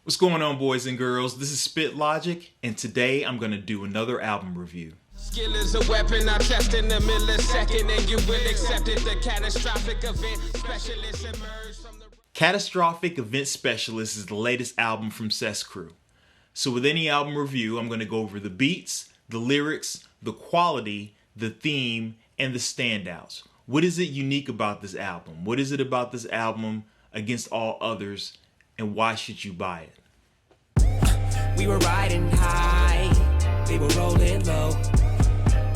What's going on, boys and girls? This is SPITLOGIC, and today I'm going to do another album review. Skill is a weapon, I test in a millisecond, and you will accept it. The catastrophic event specialist emerged from the... Catastrophic Event Specialist is the latest album from CES CRU. So with any album review, I'm going to go over the beats, the lyrics, the quality, the theme, and the standouts. What is it unique about this album? What is it about this album against all others, and why should you buy it? We were riding high, they were rolling low.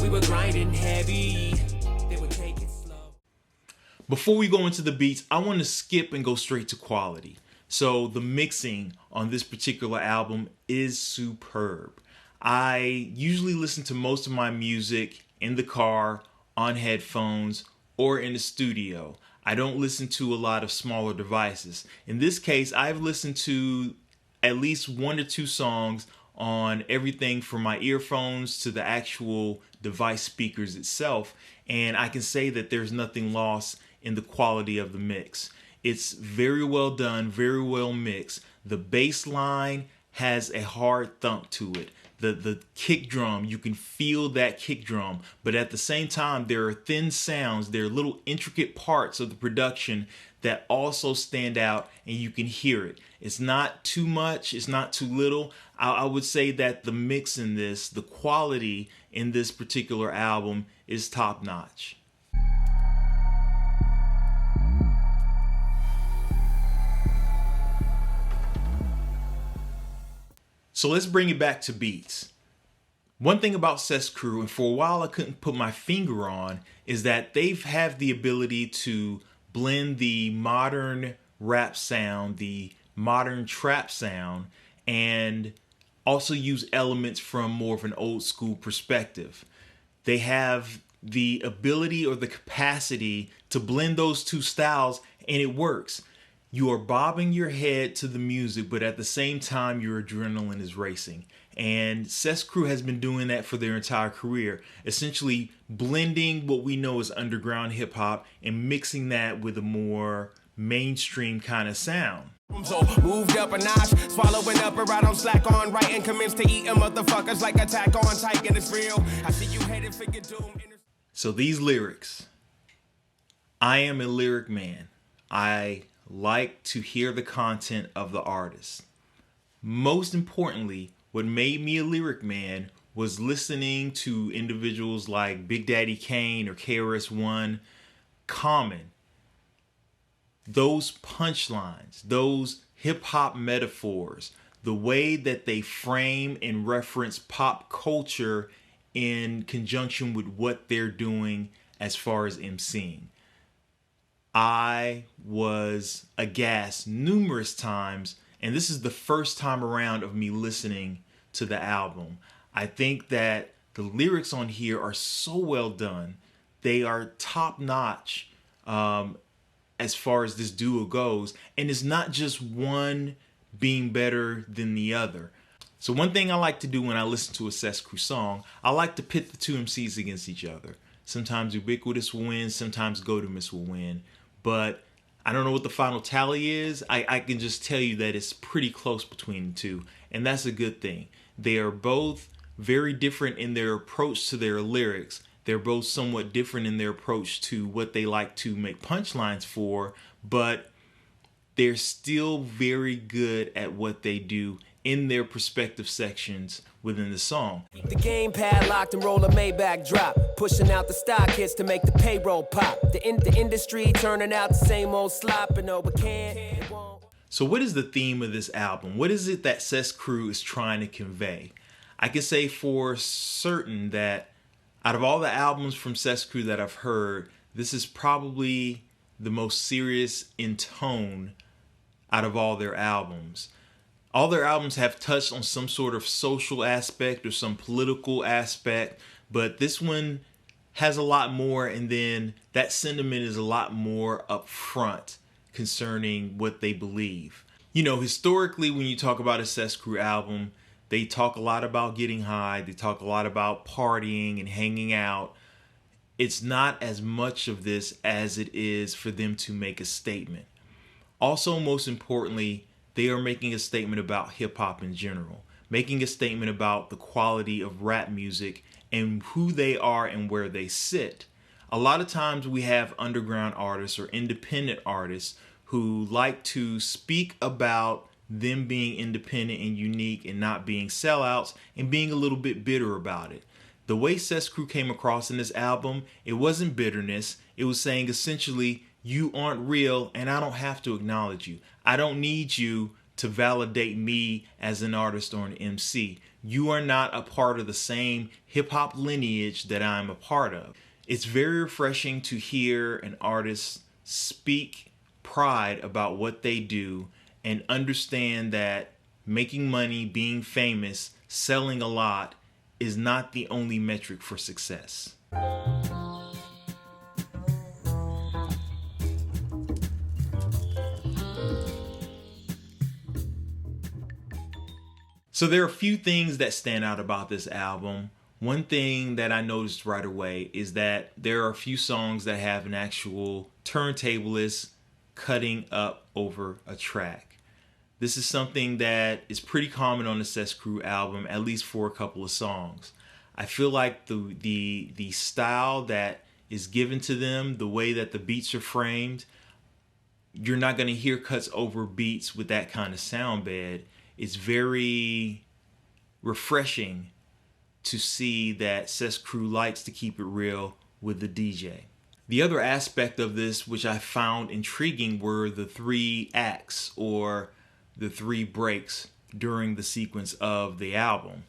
We were grinding heavy, they would take it slow. Before we go into the beats, I want to skip and go straight to quality. So the mixing on this particular album is superb. I usually listen to most of my music in the car, on headphones, or in the studio. I don't listen to a lot of smaller devices. In this case, I've listened to at least 1 or 2 songs on everything from my earphones to the actual device speakers itself, and I can say that there's nothing lost in the quality of the mix. It's very well done, very well mixed. The bass line has a hard thump to it. The kick drum, you can feel that kick drum, but at the same time, there are thin sounds, there are little intricate parts of the production that also stand out, and you can hear it. It's not too much, it's not too little. I would say that the mix in this, the quality in this particular album is top notch. So let's bring it back to beats. One thing about CES CRU, and for a while I couldn't put my finger on, is that they have the ability to blend the modern rap sound, the modern trap sound, and also use elements from more of an old school perspective. They have the ability or the capacity to blend those two styles, and it works. You are bobbing your head to the music, but at the same time, your adrenaline is racing. And CES CRU has been doing that for their entire career, essentially blending what we know as underground hip hop and mixing that with a more mainstream kind of sound. So moved up a notch, swallowing up a ride on slack on right and commence to eat motherfuckers like Attack on Titan. It's real. I see you headed for your doom. So these lyrics, I am a lyric man. I like to hear the content of the artist. Most importantly, what made me a lyric man was listening to individuals like Big Daddy Kane or KRS-One, Common. Those punchlines, those hip-hop metaphors, the way that they frame and reference pop culture in conjunction with what they're doing as far as emceeing. I was aghast numerous times, and this is the first time around of me listening to the album. I think that the lyrics on here are so well done. They are top notch as far as this duo goes, and it's not just one being better than the other. So one thing I like to do when I listen to a CES CRU song, I like to pit the two MCs against each other. Sometimes Ubiquitous will win, sometimes Go-To-Miss will win. But I don't know what the final tally is. I can just tell you that it's pretty close between the two, and that's a good thing. They are both very different in their approach to their lyrics. They're both somewhat different in their approach to what they like to make punchlines for, but they're still very good at what they do in their respective sections within the song. The game pad locked and roll a Maybach drop, pushing out the stock hits to make the payroll pop. The industry turning out the same old slop, and no, we can't, it won't. So what is the theme of this album? What is it that CES CRU is trying to convey? I can say for certain that out of all the albums from CES CRU that I've heard, this is probably the most serious in tone out of all their albums. All their albums have touched on some sort of social aspect or some political aspect, but this one has a lot more, and then that sentiment is a lot more upfront concerning what they believe. You know, historically, when you talk about a CES CRU album, they talk a lot about getting high, they talk a lot about partying and hanging out. It's not as much of this as it is for them to make a statement. Also, most importantly, they are making a statement about hip hop in general, making a statement about the quality of rap music and who they are and where they sit. A lot of times we have underground artists or independent artists who like to speak about them being independent and unique and not being sellouts and being a little bit bitter about it. The way CES CRU came across in this album, it wasn't bitterness. It was saying essentially, you aren't real and I don't have to acknowledge you. I don't need you to validate me as an artist or an MC. You are not a part of the same hip hop lineage that I'm a part of. It's very refreshing to hear an artist speak pride about what they do and understand that making money, being famous, selling a lot is not the only metric for success. So there are a few things that stand out about this album. One thing that I noticed right away is that there are a few songs that have an actual turntablist cutting up over a track. This is something that is pretty common on the CES CRU album, at least for a couple of songs. I feel like the style that is given to them, the way that the beats are framed, you're not going to hear cuts over beats with that kind of sound bed. It's very refreshing to see that CES CRU likes to keep it real with the DJ. The other aspect of this, which I found intriguing, were the 3 acts or the 3 breaks during the sequence of the album.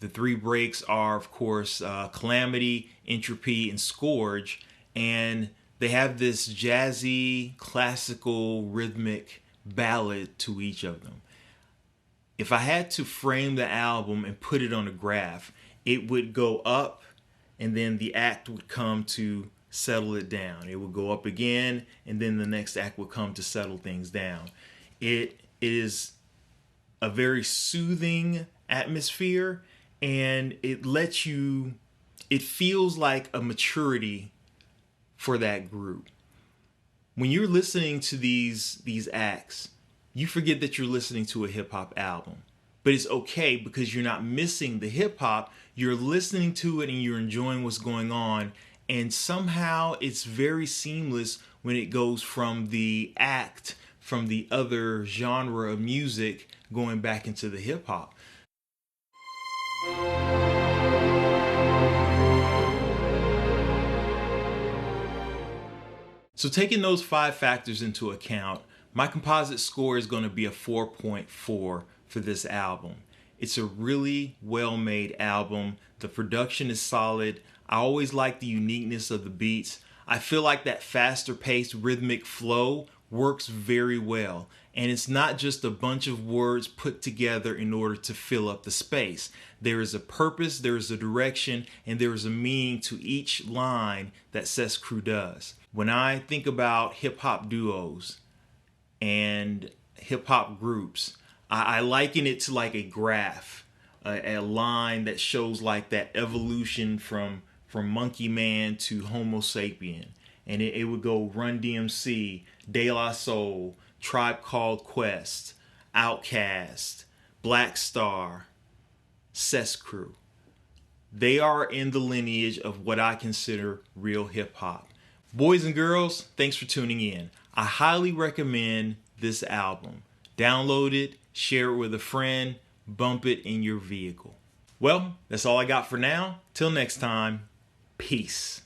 The 3 breaks are, of course, Calamity, Entropy, and Scourge, and they have this jazzy, classical, rhythmic ballad to each of them. If I had to frame the album and put it on a graph, it would go up and then the act would come to settle it down. It would go up again and then the next act would come to settle things down. It is a very soothing atmosphere and it feels like a maturity for that group. When you're listening to these acts, you forget that you're listening to a hip hop album. But it's okay because you're not missing the hip hop. You're listening to it and you're enjoying what's going on. And somehow it's very seamless when it goes from the act, from the other genre of music, going back into the hip hop. So taking those 5 factors into account, my composite score is going to be a 4.4 for this album. It's a really well-made album. The production is solid. I always like the uniqueness of the beats. I feel like that faster-paced rhythmic flow works very well. And it's not just a bunch of words put together in order to fill up the space. There is a purpose, there is a direction, and there is a meaning to each line that CES CRU does. When I think about hip-hop duos and hip-hop groups, I liken it to like a graph, a line that shows like that evolution from Monkey Man to Homo sapien. And it would go Run DMC, De La Soul, Tribe Called Quest, Outkast, Black Star, CES CRU. They are in the lineage of what I consider real hip-hop. Boys and girls, thanks for tuning in. I highly recommend this album. Download it, share it with a friend, bump it in your vehicle. Well, that's all I got for now. Till next time, peace.